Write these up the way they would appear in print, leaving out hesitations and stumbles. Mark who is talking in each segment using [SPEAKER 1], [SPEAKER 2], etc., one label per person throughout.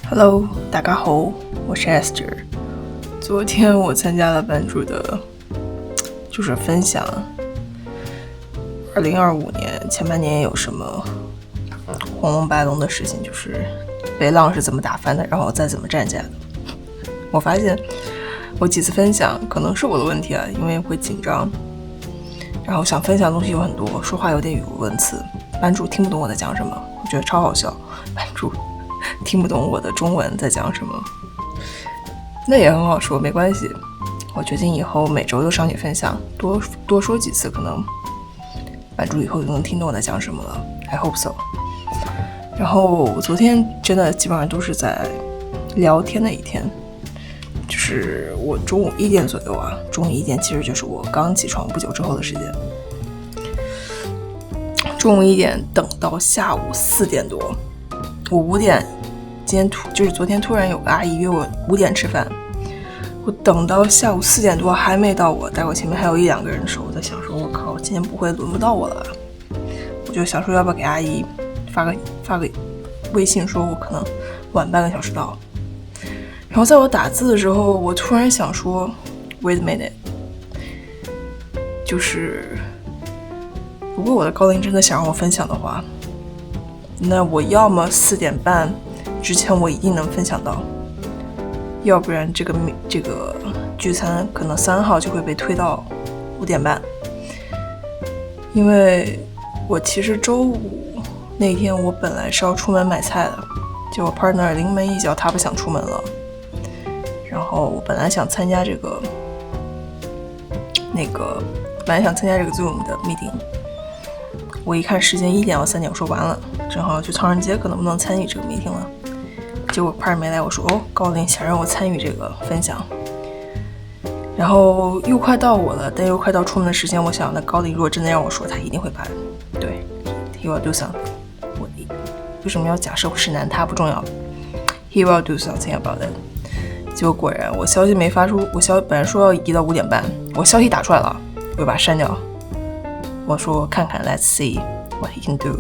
[SPEAKER 1] Hello，大家好，我是 Esther。昨天我参加了班主的，就是分享2025年前半年有什么红龙白龙的事情，就是被浪是怎么打翻的，然后再怎么站起来的。我发现我几次分享可能是我的问题啊，因为会紧张，然后想分享的东西有很多，说话有点语无伦次，班主听不懂我在讲什么，我觉得超好笑。班主听不懂我的中文在讲什么，那也很好说，没关系。我决定以后每周都上去分享，多说几次，可能班主以后就能听懂我在讲什么了。I hope so。然后昨天真的基本上都是在聊天的一天，就是我中午1点左右啊，中午1点其实就是我刚起床不久之后的时间。中午1点等到下午4点多，我5点。昨天突然有个阿姨约我5点吃饭，我等到下午4点多还没到我，大概我前面还有1-2个人的时候，我在想说我靠，今天不会轮不到我了。我就想说要不要给阿姨发个微信，说我可能晚半个小时到。然后在我打字的时候，我突然想说 wait a minute， 就是如果我的高龄真的想让我分享的话，那我要么4点半之前我一定能分享到，要不然这个聚餐可能3号就会被推到5点半。因为我其实周五那天我本来是要出门买菜的，结果 partner 临门一脚他不想出门了，然后我本来想参加这个 Zoom 的 meeting， 我一看时间1点到3点，我说完了，正好去唐人街，可能不能参与这个 meeting 了。结果 partner 没来，我说高林想让我参与这个分享，然后又快到我了，但又快到出门的时间，我想那高林如果真的让我说，他一定会办，对 he will do something。 我为什么要假设我是男他不重要， he will do something about it。 结果果然我消息没发出，我本来说要移到5点半，我消息打出来了，我又把它删掉，我说看看 let's see what he can do。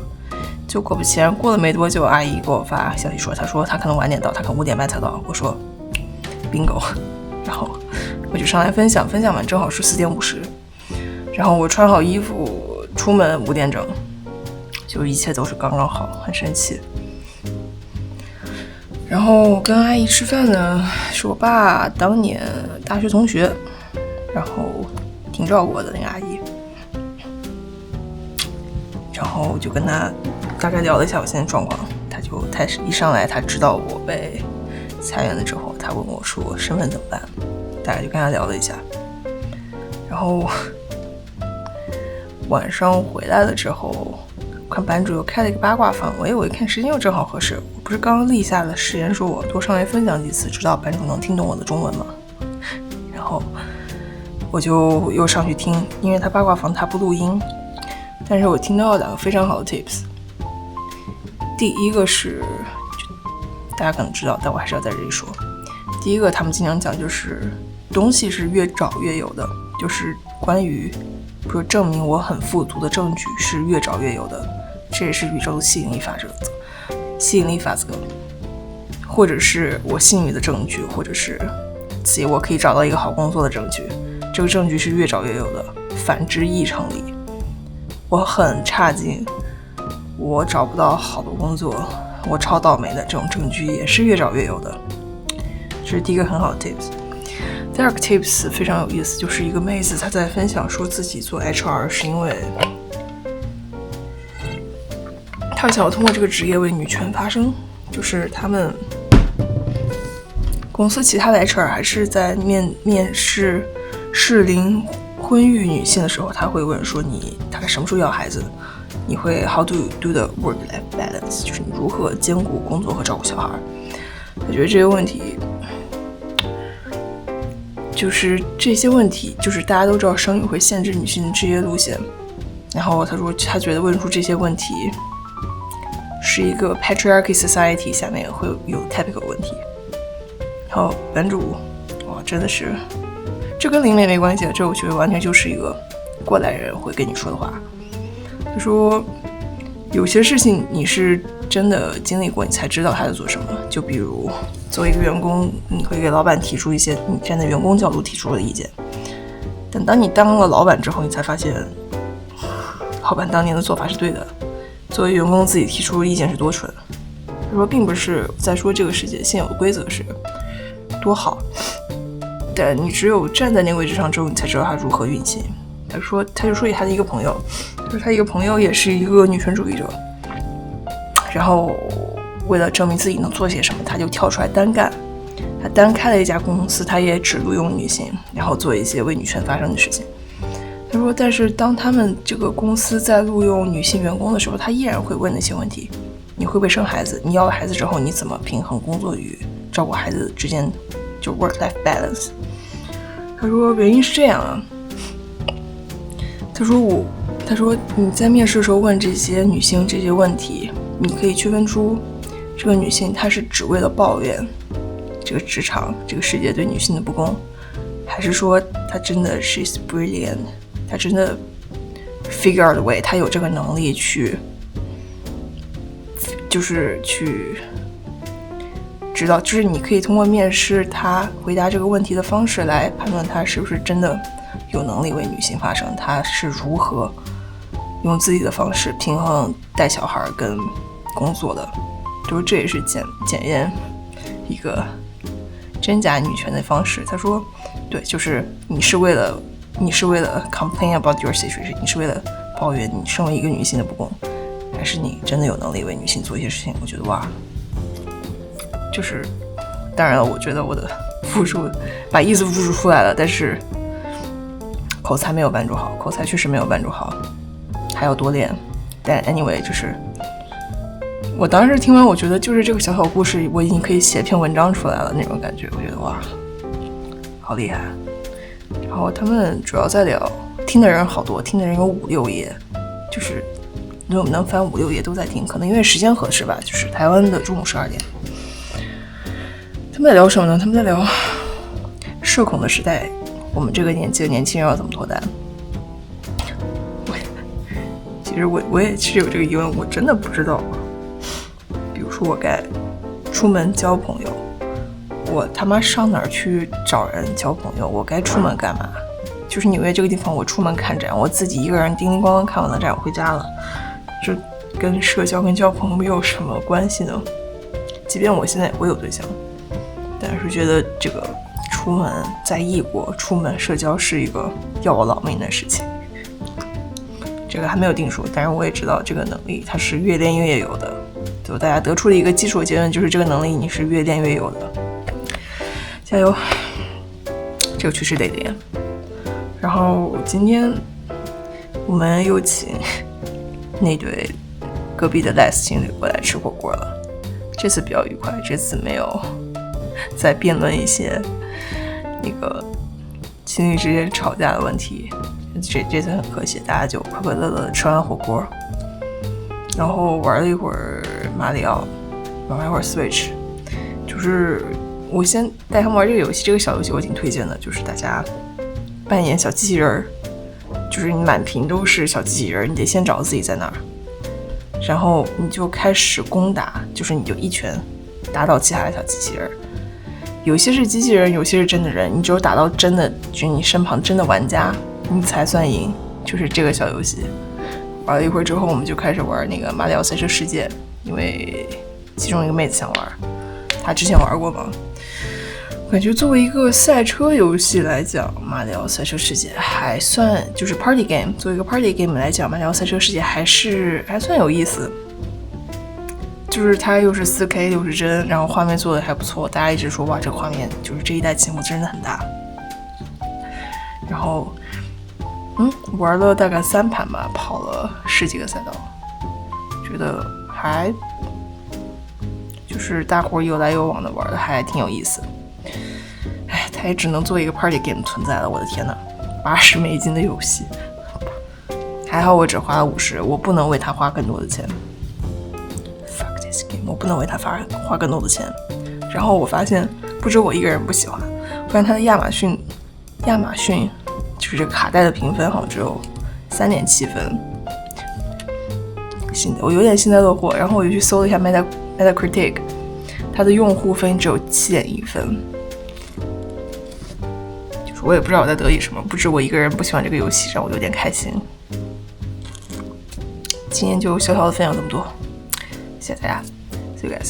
[SPEAKER 1] 就果不其然，过了没多久，阿姨给我发消息说，她说她可能晚点到，她可能5点半才到。我说 bingo， 然后我就上来分享完正好是4点50，然后我穿好衣服出门5点整，就一切都是刚刚好，很神奇。然后跟阿姨吃饭呢，是我爸当年大学同学，然后挺照顾我的那个阿姨，然后就跟他大概聊了一下我现在状况，他一上来他知道我被裁员了之后，他问我说身份怎么办，大概就跟他聊了一下。然后晚上回来了之后，看班主又开了一个八卦房，我一看时间又正好合适，我不是刚刚立下了誓言说我多上来分享几次，直到班主能听懂我的中文吗？然后我就又上去听，因为他八卦房他不录音，但是我听到了2个非常好的 tips。 第一个是大家可能知道，但我还是要在这里说，第一个他们经常讲就是东西是越找越有的，就是关于比如证明我很富足的证据是越找越有的，这也是宇宙的吸引力法则，或者是我信誉的证据，或者是我可以找到一个好工作的证据，这个证据是越找越有的，反之亦成立。我很差劲，我找不到好的工作，我超倒霉的，这种证据也是越找越有的，这是第一个很好的 tips。 第二个 tips 非常有意思，就是一个妹子她在分享说自己做 HR 是因为她想要通过这个职业为女权发声，就是他们公司其他的 HR 还是在面试适龄婚育女性的时候，他会问说你大概什么时候要孩子，你会 how do you do the work-life balance， 就是你如何兼顾工作和照顾小孩。我觉得这个问题就是这些问题，就是大家都知道生育会限制女性的职业路线，然后他说他觉得问出这些问题是一个 patriarchy society 下面会有 typical 问题。然后版主哇真的是，这跟灵媒没关系，这我觉得完全就是一个过来人会跟你说的话。他说有些事情你是真的经历过你才知道他在做什么。就比如作为一个员工，你会给老板提出一些你站在员工角度提出的意见，但当你当了老板之后，你才发现老板当年的做法是对的，作为员工自己提出的意见是多蠢。他说并不是在说这个世界现有的规则是多好，但你只有站在那个位置上之后，你才知道它如何运行。他就说他的一个朋友，就是他一个朋友也是一个女权主义者，然后为了证明自己能做些什么，他就跳出来单干。他单开了一家公司，他也只录用女性，然后做一些为女权发声的事情。他说，但是当他们这个公司在录用女性员工的时候，他依然会问那些问题：你会不会生孩子？你要了孩子之后，你怎么平衡工作与照顾孩子之间，就 work-life balance？ 他说原因是这样啊。他说你在面试的时候问这些女性这些问题，你可以区分出这个女性她是只为了抱怨这个职场这个世界对女性的不公，还是说她真的 she's brilliant， 她真的 figure out a way， 她有这个能力去知道，就是你可以通过面试她回答这个问题的方式来判断她是不是真的有能力为女性发声，她是如何用自己的方式平衡带小孩跟工作的，就是这也是检验一个真假女权的方式。他说对，就是你是为了 complain about your situation， 你是为了抱怨你身为一个女性的不公，还是你真的有能力为女性做一些事情。我觉得哇，就是当然了，我觉得我的复述把意思复述出来了，但是口才没有帮助好，口才确实没有帮助好，还要多练。但 anyway， 就是我当时听完，我觉得就是这个小小故事，我已经可以写篇文章出来了那种感觉。我觉得哇，好厉害。然后他们主要在聊，听的人好多，听的人有5-6页，就是能翻5-6页都在听，可能因为时间合适吧，就是台湾的中午12点。他们在聊什么呢？他们在聊社恐的时代，我们这个年纪的年轻人要怎么脱单。其实我也是有这个疑问，我真的不知道。比如说我该出门交朋友，我他妈上哪儿去找人交朋友？我该出门干嘛？就是纽约这个地方，我出门看展，我自己一个人叮叮咣咣看完了展，我回家了，这跟社交跟交朋友有什么关系呢？即便我现在我有对象，但是觉得这个出门在异国出门社交是一个要我老命的事情。这个还没有定数，但是我也知道这个能力它是越练越有的，就大家得出的一个基础结论就是这个能力你是越练越有的，加油，这个确实得练。然后今天我们又请那对隔壁的 Les 情侣过来吃火锅了，这次比较愉快，这次没有再辩论一些那个情侣之间吵架的问题，这次很和谐，大家就快快乐乐的吃完火锅，然后玩了一会儿马里奥，玩了一会儿 Switch。 就是我先带他们玩这个游戏，这个小游戏我挺推荐的，就是大家扮演小机器人，就是你满屏都是小机器人，你得先找自己在哪儿，然后你就开始攻打，就是你就一拳打倒其他的小机器人，有些是机器人，有些是真的人，你只有打到真的就是你身旁真的玩家你才算赢。就是这个小游戏玩了一会儿之后，我们就开始玩那个马里奥赛车世界，因为其中一个妹子想玩，她之前玩过嘛。感觉作为一个赛车游戏来讲，马里奥赛车世界还算就是 party game， 作为一个 party game 来讲，马里奥赛车世界还算有意思。就是它又是 4K 60帧，然后画面做的还不错，大家一直说哇这个画面就是这一代进步真的很大。然后玩了大概3盘吧，跑了10几个赛道，觉得还就是大伙有来有往的玩的还挺有意思。哎，它也只能做一个 party game 存在了，我的天哪，80美金的游戏，还好我只花了50，我不能为它花更多的钱。Fuck this game， 我不能为它花更多的钱。然后我发现不止我一个人不喜欢，我看它的亚马逊就是这个卡带的评分好像只有3.7分，心的，我有点幸灾乐祸。然后我就去搜了一下 Metacritic， 它的用户分只有7.1分，就是我也不知道我在得意什么，不止我一个人不喜欢这个游戏，让我有点开心。今天就小小的分享这么多，谢谢大家，See you guys。